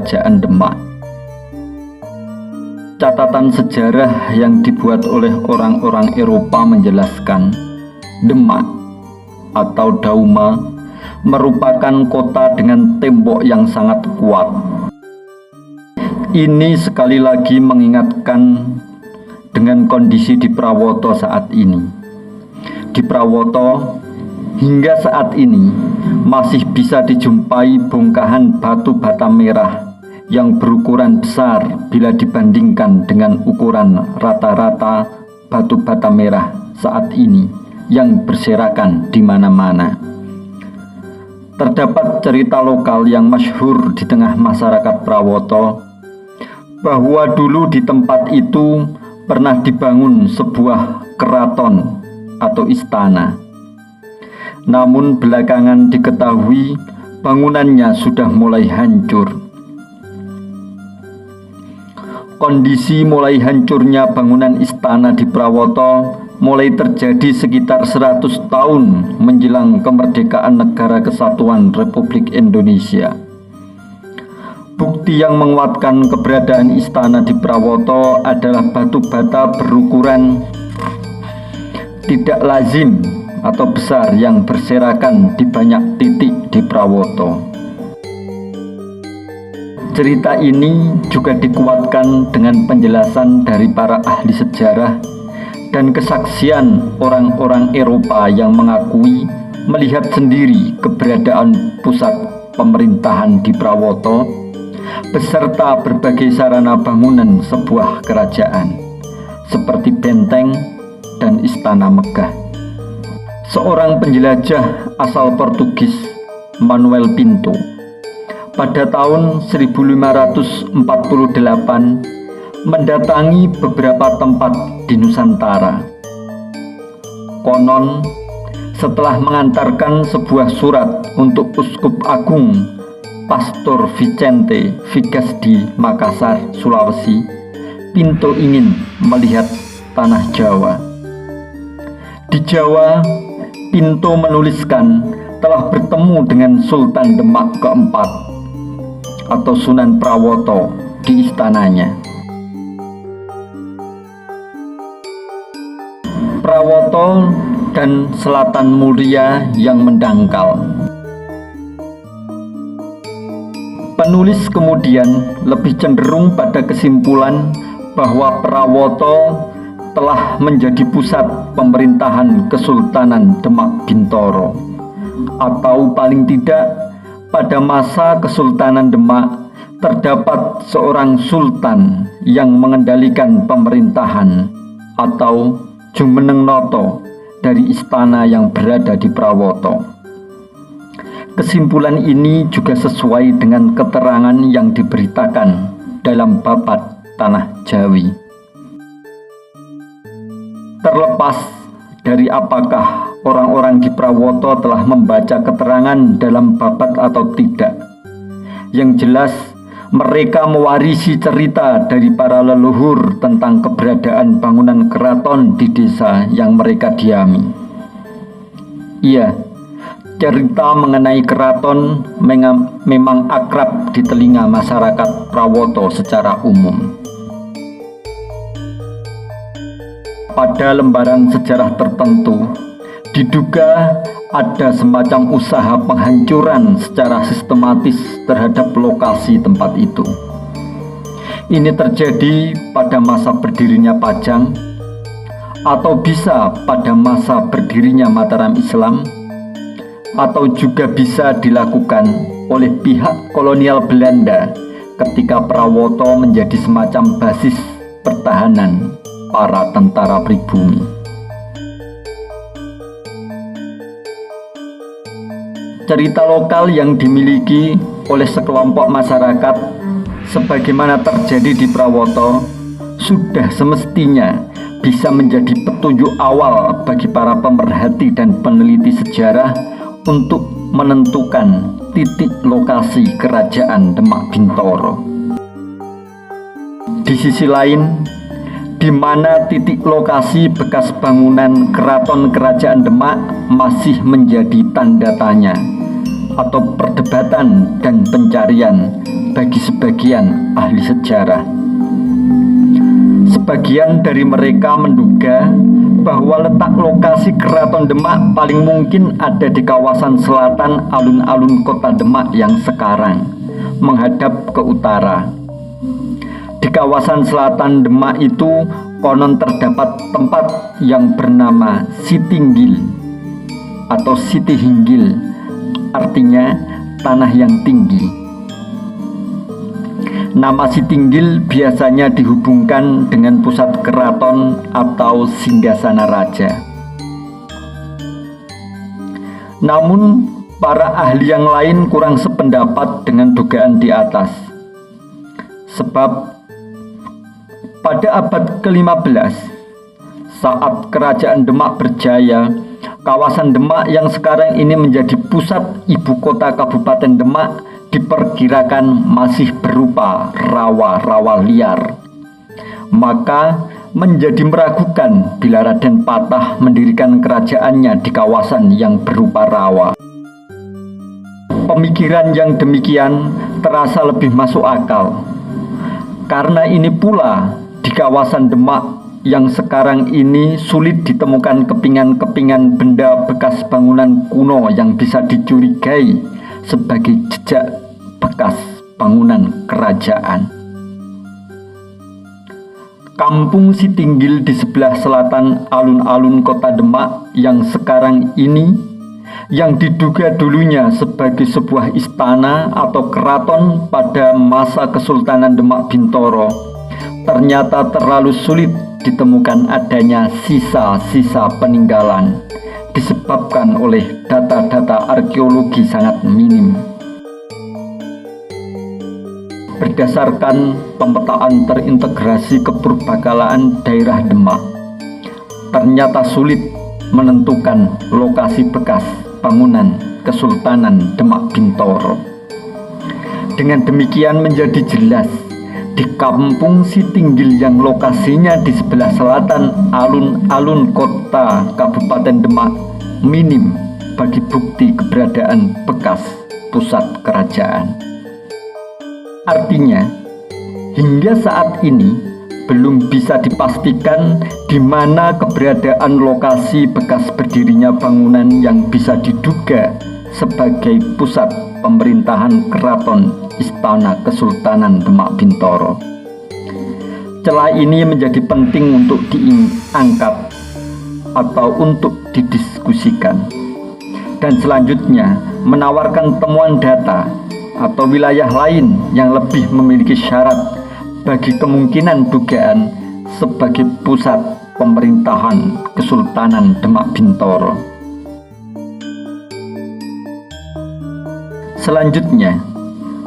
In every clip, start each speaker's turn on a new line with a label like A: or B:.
A: Kerajaan Demak. Catatan sejarah yang dibuat oleh orang-orang Eropa menjelaskan Demak atau Dauma merupakan kota dengan tembok yang sangat kuat. Ini sekali lagi mengingatkan dengan kondisi di Prawoto saat ini. Di Prawoto hingga saat ini masih bisa dijumpai bongkahan batu bata merah yang berukuran besar bila dibandingkan dengan ukuran rata-rata batu bata merah saat ini yang berserakan di mana-mana. Terdapat cerita lokal yang masyhur di tengah masyarakat Prawoto bahwa dulu di tempat itu pernah dibangun sebuah keraton atau istana. Namun belakangan diketahui bangunannya sudah mulai hancur. Kondisi mulai hancurnya bangunan istana di Prawoto mulai terjadi sekitar 100 tahun menjelang kemerdekaan Negara Kesatuan Republik Indonesia. Bukti yang menguatkan keberadaan istana di Prawoto adalah batu bata berukuran tidak lazim atau besar yang berserakan di banyak titik di Prawoto. Cerita ini juga dikuatkan dengan penjelasan dari para ahli sejarah dan kesaksian orang-orang Eropa yang mengakui melihat sendiri keberadaan pusat pemerintahan di Prawoto beserta berbagai sarana bangunan sebuah kerajaan seperti benteng dan istana megah. Seorang penjelajah asal Portugis, Manuel Pinto, pada tahun 1548 mendatangi beberapa tempat di Nusantara. Konon, setelah mengantarkan sebuah surat untuk Uskup Agung Pastor Vicente Vigas di Makassar, Sulawesi, Pinto ingin melihat tanah Jawa. Di Jawa, Pinto menuliskan telah bertemu dengan Sultan Demak keempat atau Sunan Prawoto di istananya. Prawoto dan Selatan Muria yang mendangkal. Penulis kemudian lebih cenderung pada kesimpulan bahwa Prawoto telah menjadi pusat pemerintahan Kesultanan Demak Bintoro, atau paling tidak pada masa Kesultanan Demak terdapat seorang sultan yang mengendalikan pemerintahan atau Jumeneng Noto dari istana yang berada di Prawoto. Kesimpulan ini juga sesuai dengan keterangan yang diberitakan dalam Babat Tanah Jawi. Terlepas dari apakah orang-orang di Prawoto telah membaca keterangan dalam babat atau tidak, yang jelas mereka mewarisi cerita dari para leluhur tentang keberadaan bangunan keraton di desa yang mereka diami. Iya, cerita mengenai keraton memang akrab di telinga masyarakat Prawoto secara umum. Pada lembaran sejarah tertentu, diduga ada semacam usaha penghancuran secara sistematis terhadap lokasi tempat itu. Ini terjadi pada masa berdirinya Pajang, atau bisa pada masa berdirinya Mataram Islam, atau juga bisa dilakukan oleh pihak kolonial Belanda ketika Prawoto menjadi semacam basis pertahanan para tentara pribumi. Cerita lokal yang dimiliki oleh sekelompok masyarakat sebagaimana terjadi di Prawoto sudah semestinya bisa menjadi petunjuk awal bagi para pemerhati dan peneliti sejarah untuk menentukan titik lokasi kerajaan Demak Bintoro. Di sisi lain, di mana titik lokasi bekas bangunan keraton kerajaan Demak masih menjadi tanda tanya, atau perdebatan dan pencarian bagi sebagian ahli sejarah. Sebagian dari mereka menduga bahwa letak lokasi Keraton Demak paling mungkin ada di kawasan selatan alun-alun kota Demak yang sekarang menghadap ke utara. Di kawasan selatan Demak itu konon terdapat tempat yang bernama Sitinggil atau Siti Hinggil, artinya tanah yang tinggi. Nama Sitinggil biasanya dihubungkan dengan pusat keraton atau singgasana raja. Namun, para ahli yang lain kurang sependapat dengan dugaan di atas. Sebab, pada abad ke-15, saat Kerajaan Demak berjaya, kawasan Demak yang sekarang ini menjadi pusat ibu kota Kabupaten Demak diperkirakan masih berupa rawa-rawa liar. Maka menjadi meragukan bila Raden Patah mendirikan kerajaannya di kawasan yang berupa rawa. Pemikiran yang demikian terasa lebih masuk akal. Karena ini pula di kawasan Demak yang sekarang ini sulit ditemukan kepingan-kepingan benda bekas bangunan kuno yang bisa dicurigai sebagai jejak bekas bangunan kerajaan. Kampung Sitinggil di sebelah selatan alun-alun kota Demak yang sekarang ini, yang diduga dulunya sebagai sebuah istana atau keraton pada masa Kesultanan Demak Bintoro, ternyata terlalu sulit ditemukan adanya sisa-sisa peninggalan disebabkan oleh data-data arkeologi sangat minim. Berdasarkan pemetaan terintegrasi kepurbakalaan daerah Demak, ternyata sulit menentukan lokasi bekas bangunan Kesultanan Demak Bintoro. Dengan demikian menjadi jelas di Kampung Sitinggil yang lokasinya di sebelah selatan alun-alun kota Kabupaten Demak minim bagi bukti keberadaan bekas pusat kerajaan. Artinya, hingga saat ini belum bisa dipastikan di mana keberadaan lokasi bekas berdirinya bangunan yang bisa diduga sebagai pusat pemerintahan keraton Istana Kesultanan Demak Bintoro. Celah ini menjadi penting untuk diangkat atau untuk didiskusikan, dan selanjutnya menawarkan temuan data atau wilayah lain yang lebih memiliki syarat bagi kemungkinan dugaan sebagai pusat pemerintahan Kesultanan Demak Bintoro. Selanjutnya,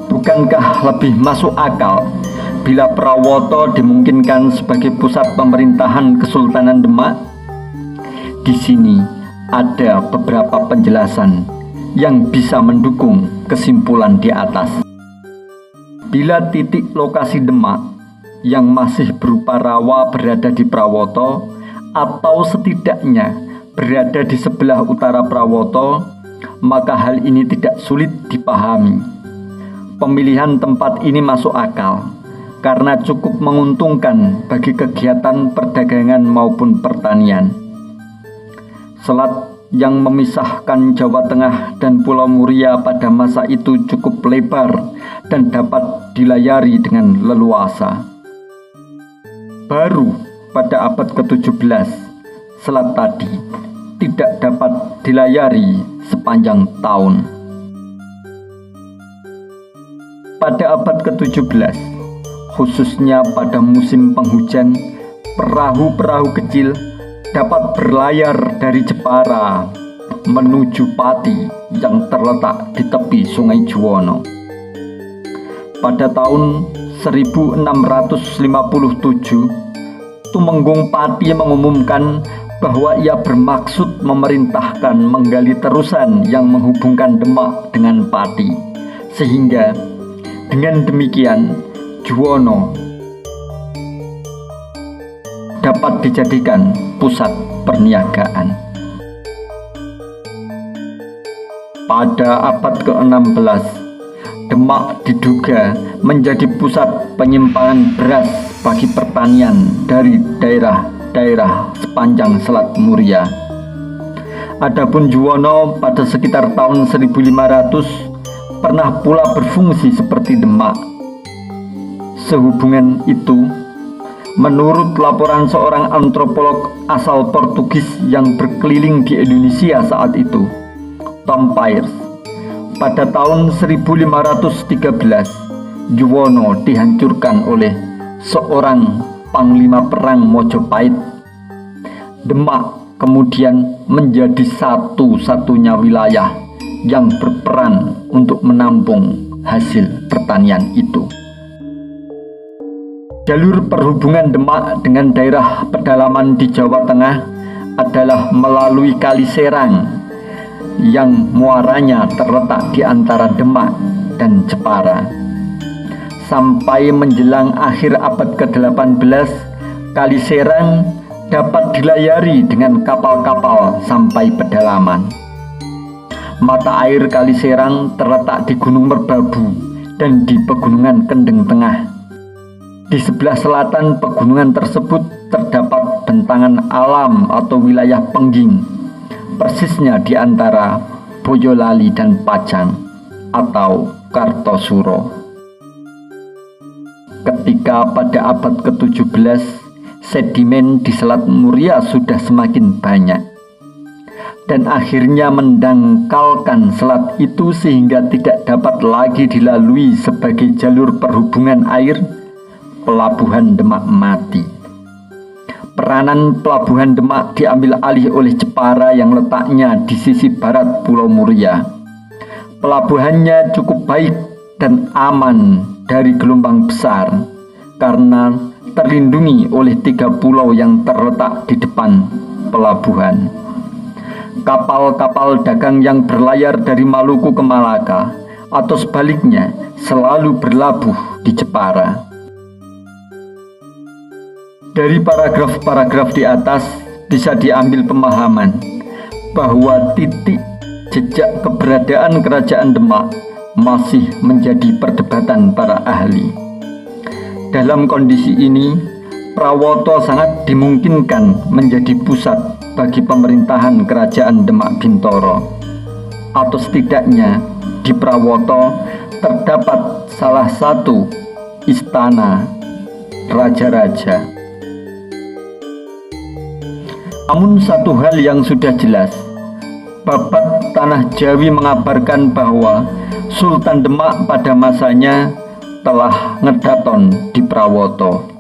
A: bukankah lebih masuk akal bila Prawoto dimungkinkan sebagai pusat pemerintahan Kesultanan Demak? Di sini ada beberapa penjelasan yang bisa mendukung kesimpulan di atas. Bila titik lokasi Demak yang masih berupa rawa berada di Prawoto, atau setidaknya berada di sebelah utara Prawoto, maka hal ini tidak sulit dipahami. Pemilihan tempat ini masuk akal karena cukup menguntungkan bagi kegiatan perdagangan maupun pertanian. Selat yang memisahkan Jawa Tengah dan Pulau Muria pada masa itu cukup lebar dan dapat dilayari dengan leluasa. Baru pada abad ke-17, selat tadi tidak dapat dilayari sepanjang tahun. Pada abad ke-17, khususnya pada musim penghujan, perahu-perahu kecil dapat berlayar dari Jepara menuju Pati yang terletak di tepi Sungai Juwono. Pada tahun 1657, Tumenggung Pati mengumumkan bahwa ia bermaksud memerintahkan menggali terusan yang menghubungkan Demak dengan Pati, sehingga dengan demikian Juwono dapat dijadikan pusat perniagaan. Pada abad ke-16, Demak diduga menjadi pusat penyimpangan beras bagi pertanian dari daerah-daerah sepanjang Selat Muria. Adapun Juwono pada sekitar tahun 1500 pernah pula berfungsi seperti Demak. Sehubungan itu, menurut laporan seorang antropolog asal Portugis yang berkeliling di Indonesia saat itu, Tom Peirce, pada tahun 1513 Juwono dihancurkan oleh seorang panglima perang Mojopahit. Demak kemudian menjadi satu-satunya wilayah yang berperan untuk menampung hasil pertanian itu. Jalur perhubungan Demak dengan daerah pedalaman di Jawa Tengah adalah melalui Kali Serang yang muaranya terletak di antara Demak dan Jepara. Sampai menjelang akhir abad ke-18, Kali Serang dapat dilayari dengan kapal-kapal sampai pedalaman. Mata air Kali Serang terletak di Gunung Merbabu dan di Pegunungan Kendeng Tengah. Di sebelah selatan pegunungan tersebut terdapat bentangan alam atau wilayah pengging, persisnya di antara Boyolali dan Pajang atau Kartosuro. Ketika pada abad ke-17 sedimen di Selat Muria sudah semakin banyak dan akhirnya mendangkalkan selat itu sehingga tidak dapat lagi dilalui sebagai jalur perhubungan air, Pelabuhan Demak mati. Peranan Pelabuhan Demak diambil alih oleh Jepara yang letaknya di sisi barat Pulau Muria. Pelabuhannya cukup baik dan aman dari gelombang besar karena terlindungi oleh 3 pulau yang terletak di depan pelabuhan. Kapal-kapal dagang yang berlayar dari Maluku ke Malaka atau sebaliknya selalu berlabuh di Jepara. Dari paragraf-paragraf di atas bisa diambil pemahaman bahwa titik jejak keberadaan Kerajaan Demak masih menjadi perdebatan para ahli. Dalam kondisi ini, Prawoto sangat dimungkinkan menjadi pusat bagi pemerintahan Kerajaan Demak Bintoro, atau setidaknya di Prawoto terdapat salah satu istana raja-raja. Namun satu hal yang sudah jelas, Babat Tanah Jawi mengabarkan bahwa Sultan Demak pada masanya telah ngedaton di Prawoto.